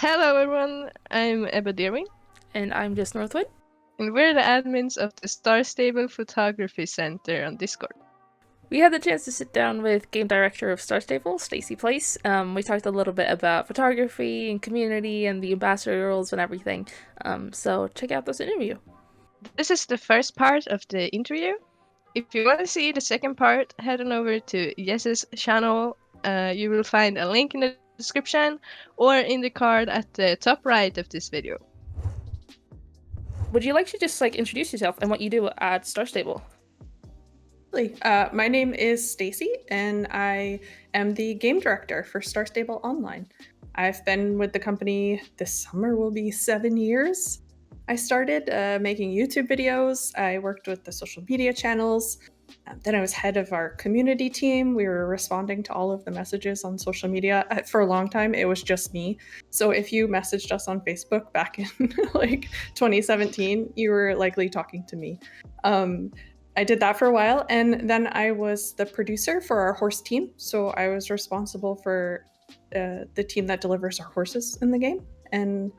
Hello everyone, I'm Ebba Deerwin, And I'm Jess Northwood. and we're the admins of the Star Stable Photography Center on Discord. We had the chance to sit down with game director of Star Stable, Stacy Place. We talked a little bit about photography and community and the ambassador roles and everything. So check out this interview. This is the first part of the interview. If you want to see the second part, head on over to Jess's channel. You will find a link in the description or in the card at the top right of this video. Would you like to just introduce yourself and what you do at Star Stable? My name is Stacy, and I am the game director for Star Stable Online. I've been with the company this summer will be 7 years. I started making YouTube videos. I worked with the social media channels. Then I was head of our community team. We were responding to all of the messages on social media. For a long time, it was just me. So if you messaged us on Facebook back in 2017, you were likely talking to me. I did that for a while, and then I was the producer for our horse team. So I was responsible for the team that delivers our horses in the game. And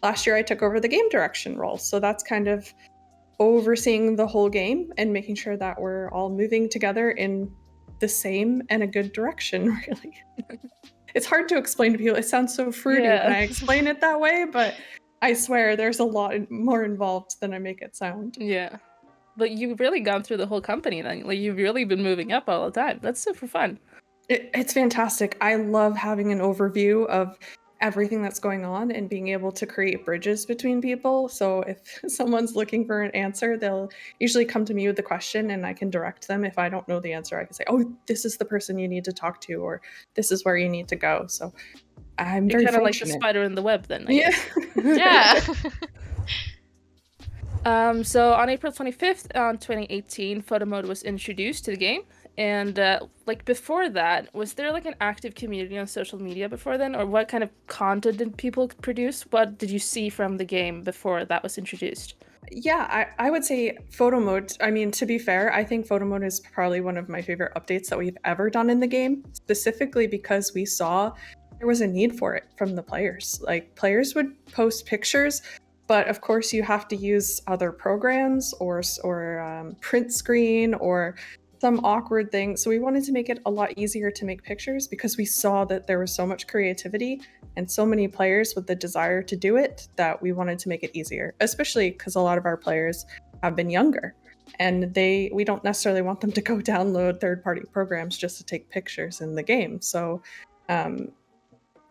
last year I took over the game direction role. So that's kind of overseeing the whole game and making sure that we're all moving together in the same and a good direction, really. It's hard to explain to people. It sounds so fruity when I explain it that way, but I swear there's a lot more involved than I make it sound. Yeah. But you've really gone through the whole company then. You've really been moving up all the time. That's super fun. It's fantastic. I love having an overview of everything that's going on and being able to create bridges between people. So if someone's looking for an answer, they'll usually come to me with the question and I can direct them. If I don't know the answer, I can say, oh, this is the person you need to talk to, or this is where you need to go. So I'm very kind fortunate. of like the spider in the web then, I yeah. guess. Yeah. So on April 25th, 2018, photo mode was introduced to the game. And before that, was there an active community on social media before then? Or what kind of content did people produce? What did you see from the game before that was introduced? Yeah, I would say photo mode. I mean, to be fair, I think photo mode is probably one of my favorite updates that we've ever done in the game, specifically because we saw there was a need for it from the players. Players would post pictures, but of course you have to use other programs or print screen or some awkward thing. So we wanted to make it a lot easier to make pictures because we saw that there was so much creativity and so many players with the desire to do it that we wanted to make it easier, especially because a lot of our players have been younger and we don't necessarily want them to go download third-party programs just to take pictures in the game. So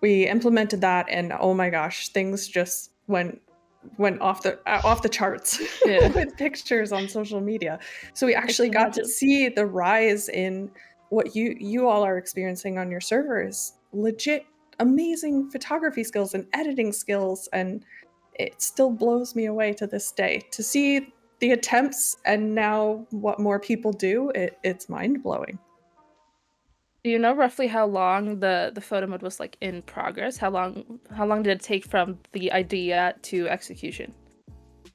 we implemented that, and oh my gosh, things just went off the charts with pictures on social media. So we actually got to see the rise in what you all are experiencing on your servers. Legit amazing photography skills and editing skills, and it still blows me away to this day to see the attempts and now what more people do. It's mind-blowing. Do you know roughly how long the photo mode was in progress? How long did it take from the idea to execution?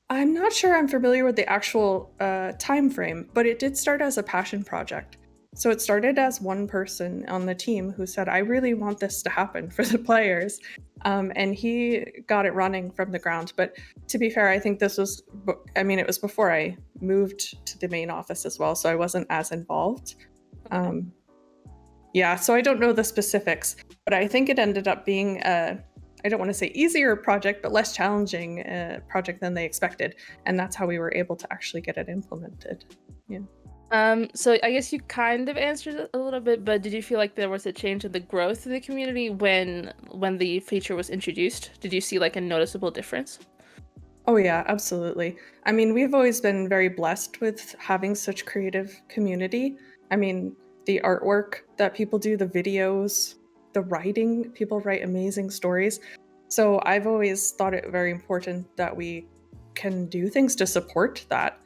I'm not sure I'm familiar with the actual time frame, but it did start as a passion project. So it started as one person on the team who said, I really want this to happen for the players. And he got it running from the ground. But to be fair, I think it was before I moved to the main office as well. So I wasn't as involved. Yeah, so I don't know the specifics, but I think it ended up being I don't want to say easier project, but less challenging project than they expected. And that's how we were able to actually get it implemented. Yeah. So I guess you kind of answered it a little bit, but did you feel like there was a change in the growth of the community when the feature was introduced? Did you see a noticeable difference? Oh yeah, absolutely. I mean, we've always been very blessed with having such creative community. I mean, the artwork that people do, the videos, the writing, people write amazing stories. So I've always thought it very important that we can do things to support that.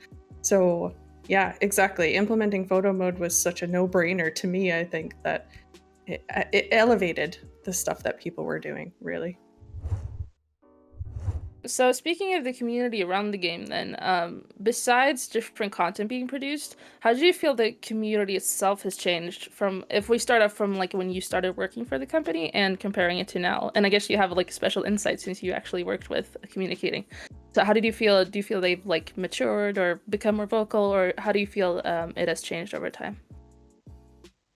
So yeah, exactly. Implementing photo mode was such a no-brainer to me. I think that it elevated the stuff that people were doing, really. So speaking of the community around the game then, besides different content being produced, how do you feel the community itself has changed from, if we start off from like when you started working for the company and comparing it to now? And I guess you have like special insight since you actually worked with communicating. So how did you feel? Do you feel they've like matured or become more vocal, or how do you feel it has changed over time?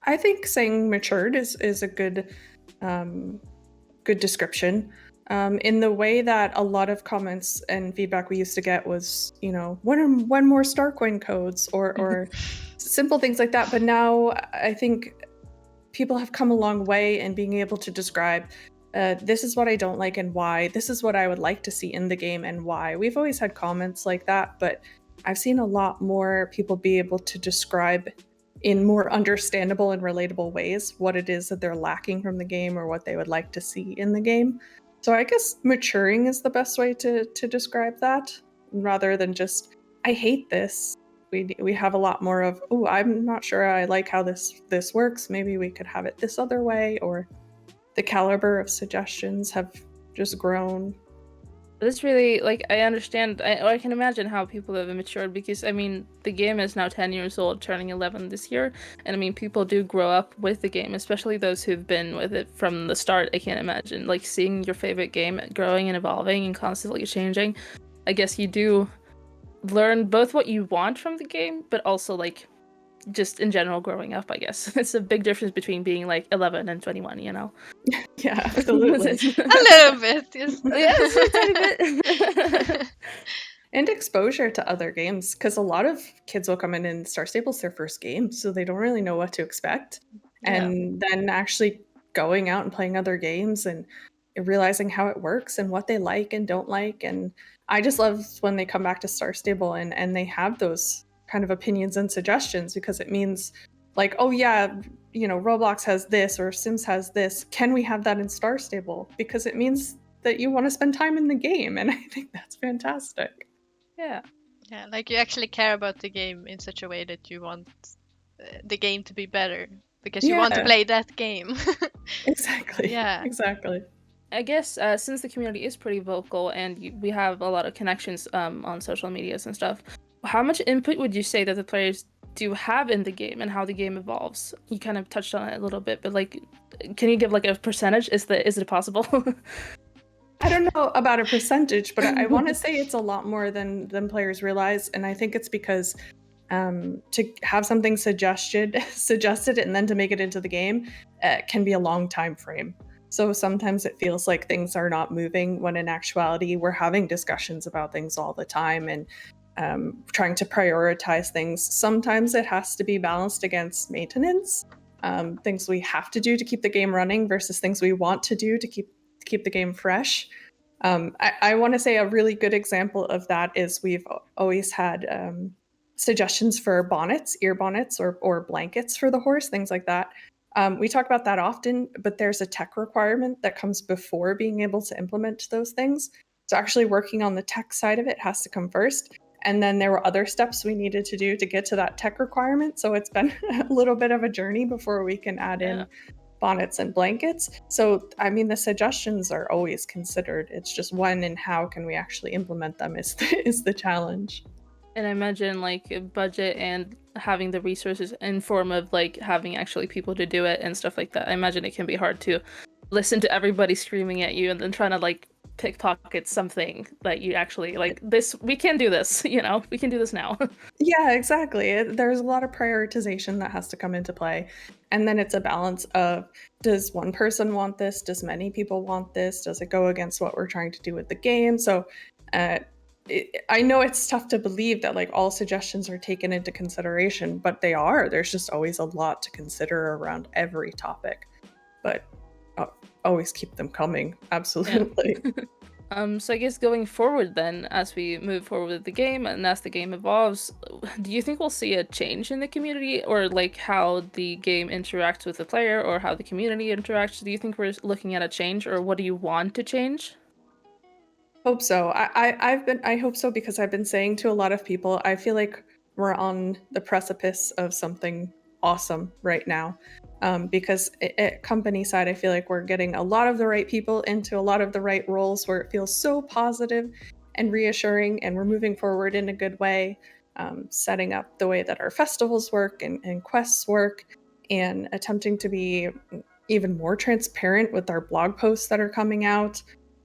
I think saying matured is a good description. In the way that a lot of comments and feedback we used to get was, when more 𝐒𝐿𝐴 codes or simple things like that. But now I think people have come a long way in being able to describe, this is what I don't like and why. This is what I would like to see in the game and why. We've always had comments like that, but I've seen a lot more people be able to describe in more understandable and relatable ways what it is that they're lacking from the game or what they would like to see in the game. So I guess maturing is the best way to describe that, rather than just, I hate this. We have a lot more of, oh, I'm not sure I like how this works. Maybe we could have it this other way, or the caliber of suggestions have just grown. This really, like, I understand, I can imagine how people have matured, because, I mean, the game is now 10 years old, turning 11 this year, and I mean, people do grow up with the game, especially those who've been with it from the start. I can't imagine, like, seeing your favorite game growing and evolving and constantly changing. I guess you do learn both what you want from the game, but also, like, just in general growing up, I guess. It's a big difference between being, like, 11 and 21, you know? Yeah, absolutely. A little bit, yes. Yes, a tiny bit. And exposure to other games, because a lot of kids will come in and Star Stable's their first game, so they don't really know what to expect. Yeah. And then actually going out and playing other games and realizing how it works and what they like and don't like. And I just love when they come back to Star Stable and they have those kind of opinions and suggestions, because it means like, oh yeah, Roblox has this or Sims has this. Can we have that in Star Stable? Because it means that you want to spend time in the game. And I think that's fantastic. Yeah. Yeah, like you actually care about the game in such a way that you want the game to be better because you want to Yeah. play that game. Exactly. Yeah. Exactly. I guess since the community is pretty vocal and we have a lot of connections on social medias and stuff, how much input would you say that the players do have in the game and how the game evolves? You kind of touched on it a little bit, but like, can you give like a percentage? Is it possible? I don't know about a percentage, but I want to say it's a lot more than players realize, and I think it's because to have something suggested and then to make it into the game can be a long time frame. So sometimes it feels like things are not moving, when in actuality we're having discussions about things all the time and trying to prioritize things. Sometimes it has to be balanced against maintenance, things we have to do to keep the game running versus things we want to do to keep the game fresh. I want to say a really good example of that is we've always had suggestions for bonnets, ear bonnets, or blankets for the horse, things like that. We talk about that often, but there's a tech requirement that comes before being able to implement those things. So actually working on the tech side of it has to come first. And then there were other steps we needed to do to get to that tech requirement. So it's been a little bit of a journey before we can add in bonnets and blankets. So, I mean, the suggestions are always considered. It's just when and how can we actually implement them is the challenge. And I imagine like budget and having the resources in form of like having actually people to do it and stuff like that. I imagine it can be hard to listen to everybody screaming at you and then trying to like pickpocket something that you actually like. This, we can do this, we can do this now. Yeah, exactly. There's a lot of prioritization that has to come into play. And then it's a balance of, does one person want this? Does many people want this? Does it go against what we're trying to do with the game? So I know it's tough to believe that like all suggestions are taken into consideration, but they are. There's just always a lot to consider around every topic. But always keep them coming. Absolutely. Yeah. So I guess going forward then, as we move forward with the game and as the game evolves, do you think we'll see a change in the community, or like how the game interacts with the player, or how the community interacts? Do you think we're looking at a change, or what do you want to change? Hope so. I hope so, because I've been saying to a lot of people, I feel like we're on the precipice of something awesome right now. because at company side, I feel like we're getting a lot of the right people into a lot of the right roles where it feels so positive and reassuring, and we're moving forward in a good way, setting up the way that our festivals work and quests work, and attempting to be even more transparent with our blog posts that are coming out.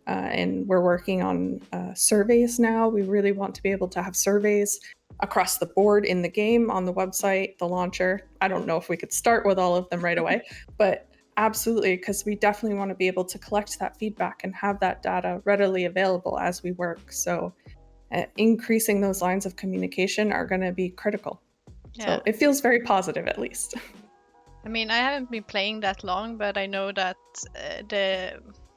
And we're working on surveys now. We really want to be able to have surveys across the board in the game, on the website, the launcher. I don't know if we could start with all of them right away, but absolutely, because we definitely want to be able to collect that feedback and have that data readily available as we work. So increasing those lines of communication are going to be critical. Yeah. So it feels very positive, at least. I mean, I haven't been playing that long, but I know that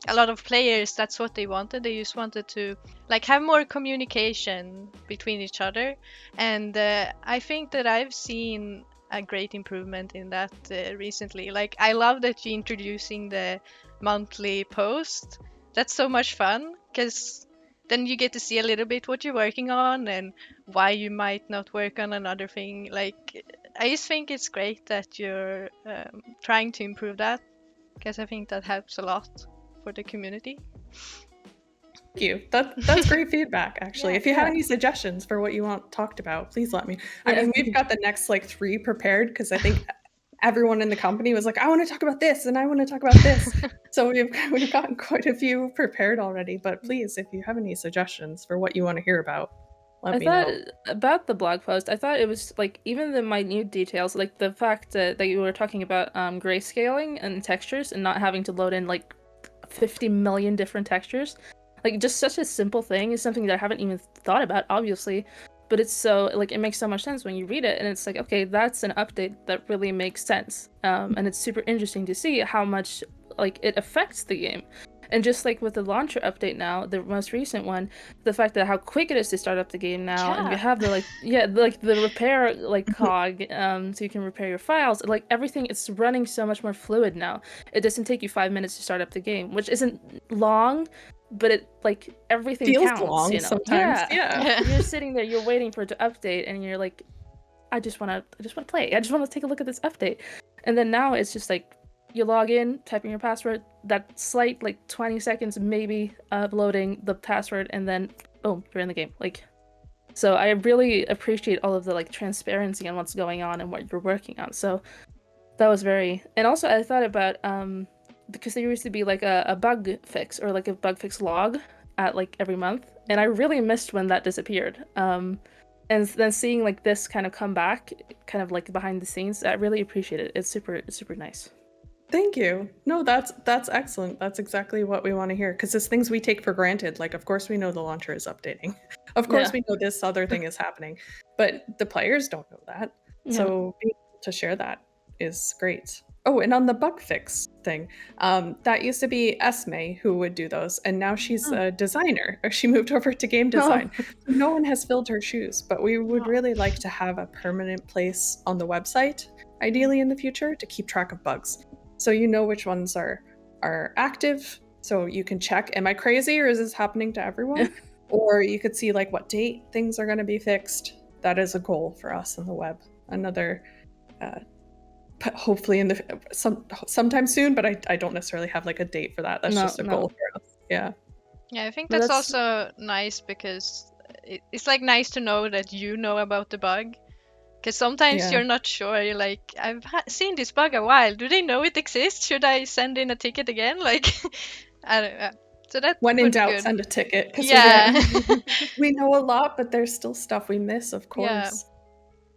a lot of players, that's what they wanted. They just wanted to like have more communication between each other, and I think that I've seen a great improvement in that recently. Like, I love that you're introducing the monthly post. That's so much fun, because then you get to see a little bit what you're working on and why you might not work on another thing. Like, I just think it's great that you're trying to improve that, because I think that helps a lot for the community. Thank you. That's great feedback, actually. Yeah, if you have any suggestions for what you want talked about, please let me. I Yeah. mean, we've got the next like 3 prepared, because I think everyone in the company was like, I want to talk about this and I want to talk about this. So we've gotten quite a few prepared already. But please, if you have any suggestions for what you want to hear about, let me thought know. about the blog post, I thought it was like even the minute details, like the fact that you were talking about grayscaling and textures and not having to load in like 50 million different textures. Like, just such a simple thing is something that I haven't even thought about, obviously, but it's so, like, it makes so much sense when you read it, and it's like, okay, that's an update that really makes sense. And it's super interesting to see how much, like, it affects the game. And just like with the launcher update now, the most recent one, the fact that how quick it is to start up the game now, and you have the the repair cog, so you can repair your files. Like, everything, it's running so much more fluid now. It doesn't take you 5 minutes to start up the game, which isn't long, but it, like, everything Feels counts, long you know? sometimes. Yeah. You're sitting there, you're waiting for it to update, and you're like, I just want to play. I just want to take a look at this update. And then now it's just like, you log in, type in your password, that slight, like, 20 seconds maybe of loading the password, and then boom, you're in the game. Like, so I really appreciate all of the, like, transparency on what's going on and what you're working on. So that was very... And also I thought about, because there used to be like a bug fix or like a bug fix log at like every month, and I really missed when that disappeared. And then seeing like this kind of come back, kind of like behind the scenes, I really appreciate it. It's super nice. Thank you. No, that's excellent. That's exactly what we want to hear, because it's things we take for granted. Like, of course we know the launcher is updating. Of course we know this other thing is happening, but the players don't know that. So being able to share that is great. Oh, and on the bug fix thing, that used to be Esme who would do those, and now she's a designer. She moved over to game design. No one has filled her shoes, but we would really like to have a permanent place on the website, ideally in the future, to keep track of bugs. So you know which ones are active, so you can check, am I crazy or is this happening to everyone? Or you could see like what date things are going to be fixed. That is a goal for us on the web. Another, hopefully in the sometime soon, but I don't necessarily have like a date for that. That's just a goal for us. Yeah. Yeah, I think that's also nice, because it's like nice to know that you know about the bug. Because sometimes you're not sure. You're like, I've seen this bug a while. Do they know it exists? Should I send in a ticket again? Like, I don't know. So that when in doubt, good. send a ticket. Yeah. We know a lot, but there's still stuff we miss, of course. Yeah.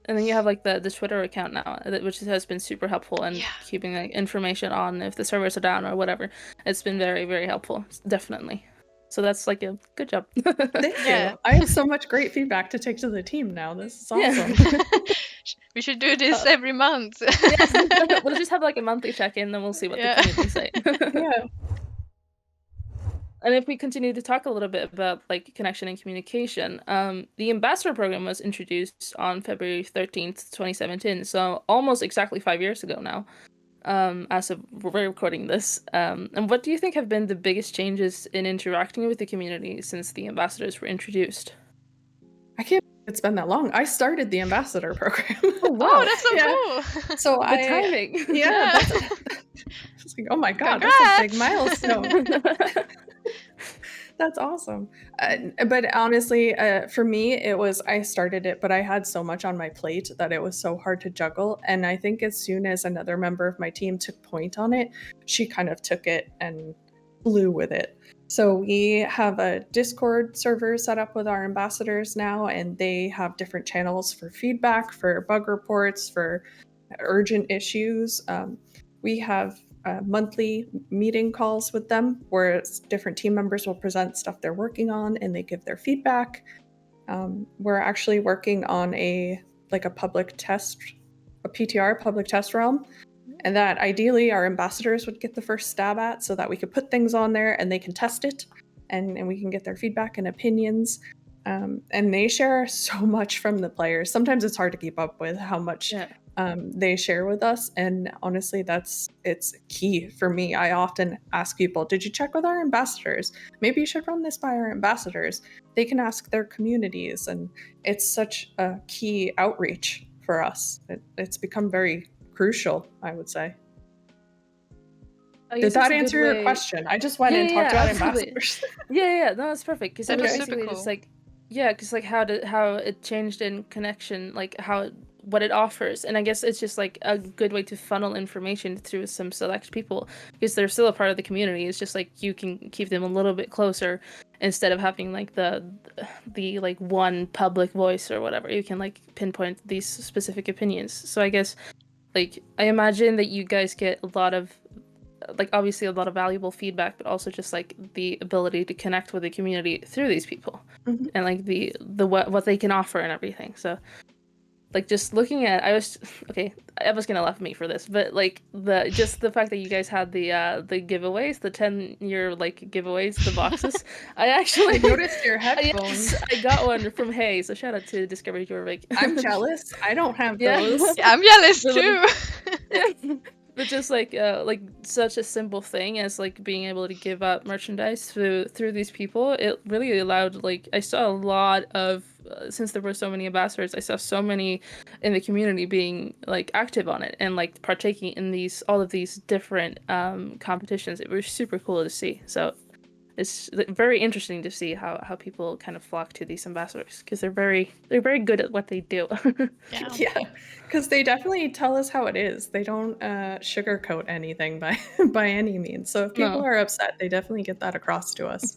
And then you have like the Twitter account now, which has been super helpful in keeping like information on if the servers are down or whatever. It's been very helpful, definitely. So that's like a good job. Thank you. I have so much great feedback to take to the team now. This is awesome. We should do this every month. We'll just have like a monthly check-in, then we'll see what the community say. And if we continue to talk a little bit about like connection and communication, the ambassador program was introduced on February 13th, 2017. So almost exactly 5 years ago now. As of we're recording this. And what do you think have been the biggest changes in interacting with the community since the ambassadors were introduced? I can't It's been that long. I started the ambassador program. Oh wow, Oh, that's so Yeah. cool. So the timing. yeah, that's I was like, oh my god, that's a big milestone. That's awesome. But honestly, for me, it was I started it, but I had so much on my plate that it was so hard to juggle. And I think as soon as another member of my team took point on it, she kind of took it and flew with it. So we have a Discord server set up with our ambassadors now, and they have different channels for feedback, for bug reports, for urgent issues. We have monthly meeting calls with them where different team members will present stuff they're working on and they give their feedback. We're actually working on a public test, a PTR, public test realm, and that ideally our ambassadors would get the first stab at so that we could put things on there and they can test it and we can get their feedback and opinions. And they share so much from the players. Sometimes it's hard to keep up with how much they share with us, and honestly it's key for me. I often ask people, did you check with our ambassadors? Maybe you should run this by our ambassadors. They can ask their communities, and it's such a key outreach for us. It's become very crucial, I would say. Did that answer your question? I just went and talked about ambassadors. No, that's perfect, because That it was was super basically cool. just like because like how it changed in connection, like what it offers. And I guess it's just like a good way to funnel information through some select people, because they're still a part of the community. It's just like you can keep them a little bit closer instead of having like the like one public voice or whatever. You can like pinpoint these specific opinions. So I guess like I imagine that you guys get a lot of like obviously a lot of valuable feedback, but also just like the ability to connect with the community through these people and like the what they can offer and everything. So like just looking at, I was gonna laugh at me for this, but like the fact that you guys had the giveaways, the 10-year like giveaways, the boxes. I actually noticed your headphones. I got one from Hay, so shout out to Discovery Jorvik. I'm jealous. I don't have those. Yeah, I'm jealous too. But just like such a simple thing as like being able to give up merchandise through these people, it really allowed, like I saw a lot of since there were so many ambassadors, I saw so many in the community being like active on it and like partaking in all of these different competitions. It was super cool to see. So it's very interesting to see how people kind of flock to these ambassadors, because they're very good at what they do. Yeah, because they definitely tell us how it is. They don't sugarcoat anything by any means. So if people are upset, they definitely get that across to us,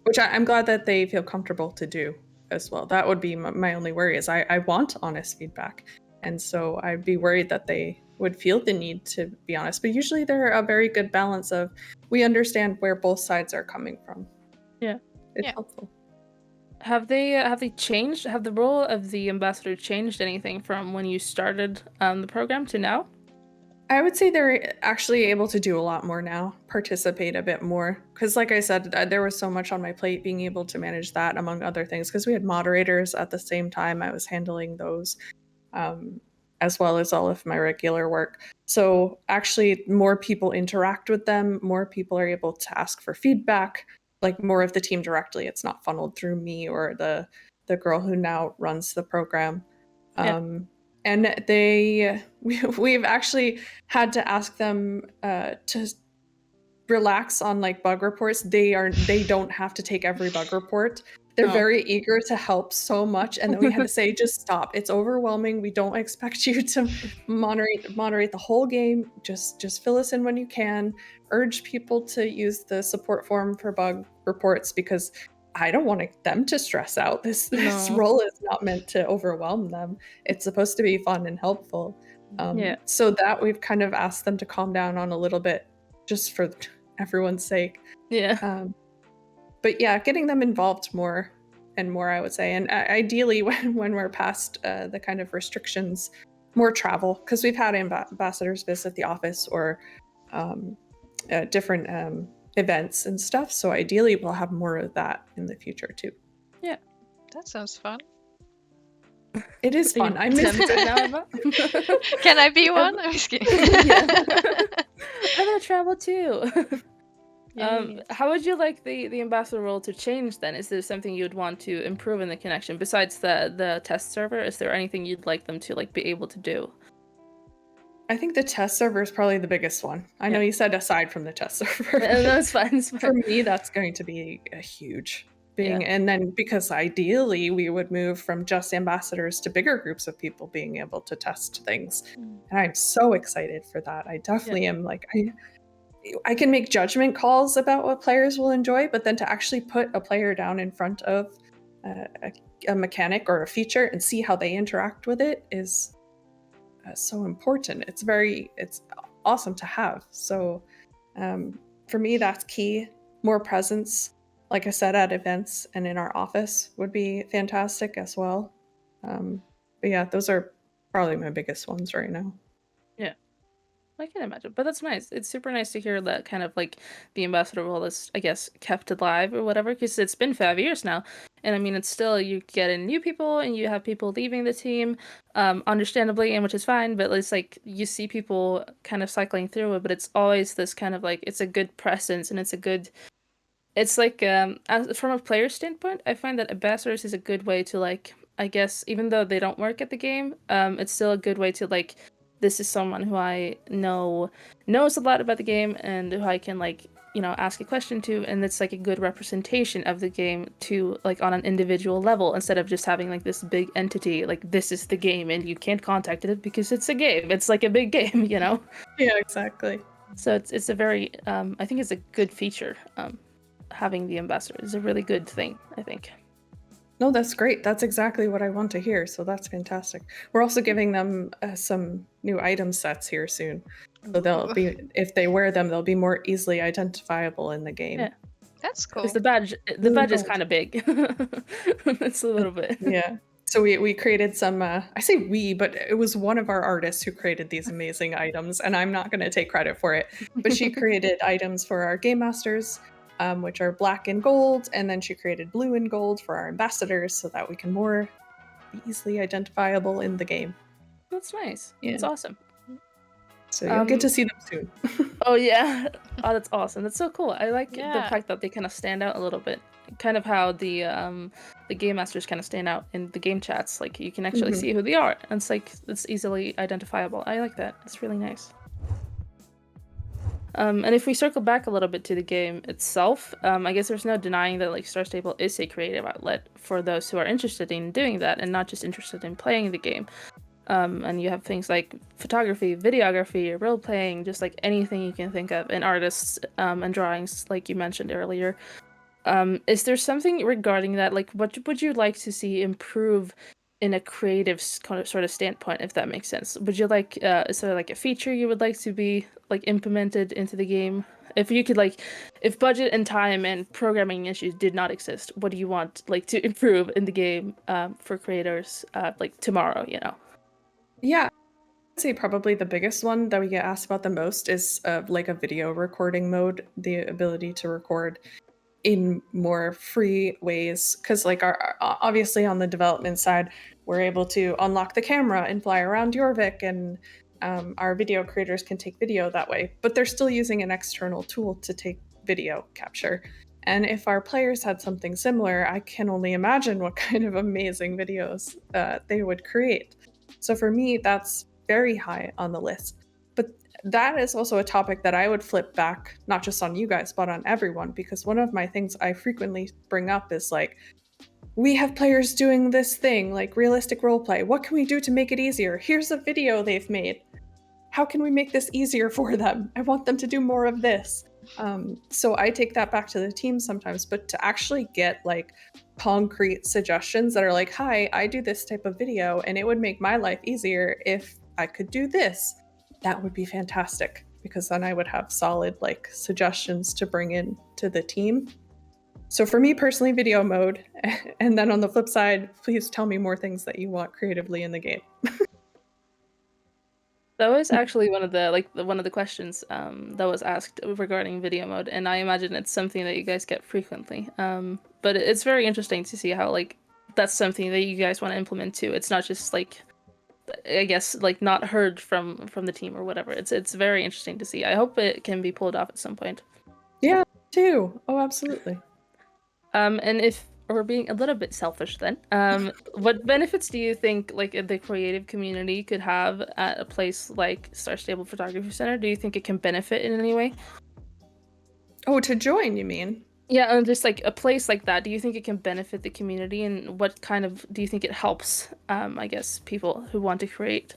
which I'm glad that they feel comfortable to do as well. That would be my only worry, is I want honest feedback, and so I'd be worried that they would feel the need to be honest. But usually they're a very good balance of, we understand where both sides are coming from. It's helpful. Have they changed? Have the role of the ambassador changed anything from when you started the program to now? I would say they're actually able to do a lot more now, participate a bit more. Because like I said, there was so much on my plate, being able to manage that among other things. Because we had moderators at the same time, I was handling those, as well as all of my regular work. So actually more people interact with them, more people are able to ask for feedback, like more of the team directly. It's not funneled through me or the girl who now runs the program. And we've actually had to ask them to relax on like bug reports. They don't have to take every bug report. They're very eager to help so much, and then we had to say, just stop. It's overwhelming. We don't expect you to moderate the whole game. Just fill us in when you can. Urge people to use the support forum for bug reports, because I don't want them to stress out. This role is not meant to overwhelm them. It's supposed to be fun and helpful. So that we've kind of asked them to calm down on a little bit, just for everyone's sake. But yeah, getting them involved more and more, I would say. And ideally, when we're past the kind of restrictions, more travel, because we've had ambassadors visit the office or different events and stuff. So ideally, we'll have more of that in the future too. Yeah, that sounds fun. It is fun. I miss it. Can I be one? I'm just kidding. I want to travel too. Yes. How would you like the ambassador role to change then? Is there something you'd want to improve in the connection besides the test server? Is there anything you'd like them to like be able to do? I think the test server is probably the biggest one. I know you said aside from the test server. No, it's fine. It's For fine. me, that's going to be a huge thing. Yeah. And then because ideally we would move from just ambassadors to bigger groups of people being able to test things. And I'm so excited for that. I definitely am like, I can make judgment calls about what players will enjoy, but then to actually put a player down in front of a mechanic or a feature and see how they interact with it is so important. It's awesome to have. So for me, that's key. More presence, like I said, at events and in our office would be fantastic as well. But yeah, those are probably my biggest ones right now. Yeah, I can imagine, but that's nice. It's super nice to hear that kind of like the ambassador role is, I guess, kept alive or whatever, because it's been 5 years now. And I mean, it's still, you get in new people and you have people leaving the team, understandably, and which is fine, but it's like you see people kind of cycling through it, but it's always this kind of like, it's a good presence and it's like, from a player standpoint, I find that ambassadors is a good way to like, I guess, even though they don't work at the game, it's still a good way to like, this is someone who I know knows a lot about the game and who I can like, ask a question to, and it's like a good representation of the game to like on an individual level instead of just having like this big entity like this is the game and you can't contact it because it's a game. It's like a big game, Yeah, exactly. So it's a very I think it's a good feature. Having the ambassador is a really good thing, I think. No, that's great. That's exactly what I want to hear. So that's fantastic. We're also giving them some new item sets here soon. So they'll be, if they wear them, they'll be more easily identifiable in the game. Yeah. That's cool. Because the badge is kind of big. It's a little bit. Yeah. So we created some, I say we, but it was one of our artists who created these amazing items, and I'm not going to take credit for it, but she created items for our game masters, which are black and gold, and then she created blue and gold for our ambassadors so that we can more be easily identifiable in the game. That's nice. Yeah. That's awesome. So you'll get to see them soon. Oh yeah. Oh, that's awesome. That's so cool. I like the Yeah. fact that they kind of stand out a little bit. Kind of how the game masters kind of stand out in the game chats. Like you can actually see who they are. And it's like it's easily identifiable. I like that. It's really nice. And if we circle back a little bit to the game itself, I guess there's no denying that like Star Stable is a creative outlet for those who are interested in doing that and not just interested in playing the game. And you have things like photography, videography, role playing, just like anything you can think of, and artists and drawings, like you mentioned earlier. Is there something regarding that? Like, what would you like to see improve in a creative sort of standpoint, if that makes sense? Would you like, is there like a feature you would like to be like implemented into the game? If you could like, if budget and time and programming issues did not exist, what do you want like to improve in the game for creators like tomorrow, Yeah, I'd say probably the biggest one that we get asked about the most is like a video recording mode, the ability to record in more free ways, because like our obviously on the development side we're able to unlock the camera and fly around Jorvik, and our video creators can take video that way, but they're still using an external tool to take video capture. And if our players had something similar, I can only imagine what kind of amazing videos they would create. So for me, that's very high on the list. But that is also a topic that I would flip back, not just on you guys, but on everyone, because one of my things I frequently bring up is like, we have players doing this thing, like realistic roleplay. What can we do to make it easier? Here's a video they've made. How can we make this easier for them? I want them to do more of this. So I take that back to the team sometimes, but to actually get like concrete suggestions that are like, hi, I do this type of video and it would make my life easier if I could do this, that would be fantastic, because then I would have solid like suggestions to bring in to the team. So for me personally, video mode. And then on the flip side, please tell me more things that you want creatively in the game. That was actually one of the questions that was asked regarding video mode, and I imagine it's something that you guys get frequently. But it's very interesting to see how like that's something that you guys want to implement too. It's not just like, I guess, like not heard from the team or whatever. It's very interesting to see. I hope it can be pulled off at some point. Yeah, too. Oh, absolutely. And if we're being a little bit selfish then, what benefits do you think like the creative community could have at a place like Star Stable Photography Center? Do you think it can benefit in any way? Oh, to join, you mean? Yeah, and just like a place like that, do you think it can benefit the community, and what kind of do you think it helps, I guess, people who want to create?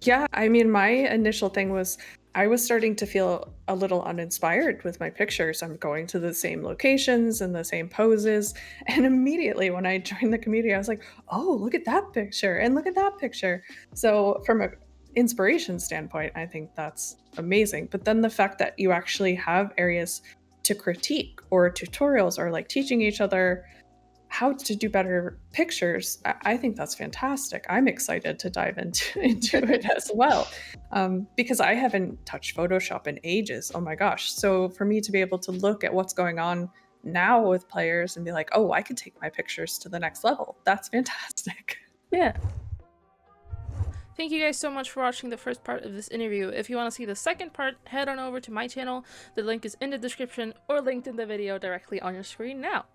Yeah, I mean, my initial thing was I was starting to feel a little uninspired with my pictures. I'm going to the same locations and the same poses. And immediately when I joined the community, I was like, oh, look at that picture and look at that picture. So, from an inspiration standpoint, I think that's amazing. But then the fact that you actually have areas to critique or tutorials or like teaching each other how to do better pictures, I think that's fantastic. I'm excited to dive into it as well, because I haven't touched Photoshop in ages. Oh my gosh. So for me to be able to look at what's going on now with players and be like, oh, I could take my pictures to the next level. That's fantastic. Yeah. Thank you guys so much for watching the first part of this interview. If you want to see the second part, head on over to my channel. The link is in the description or linked in the video directly on your screen now.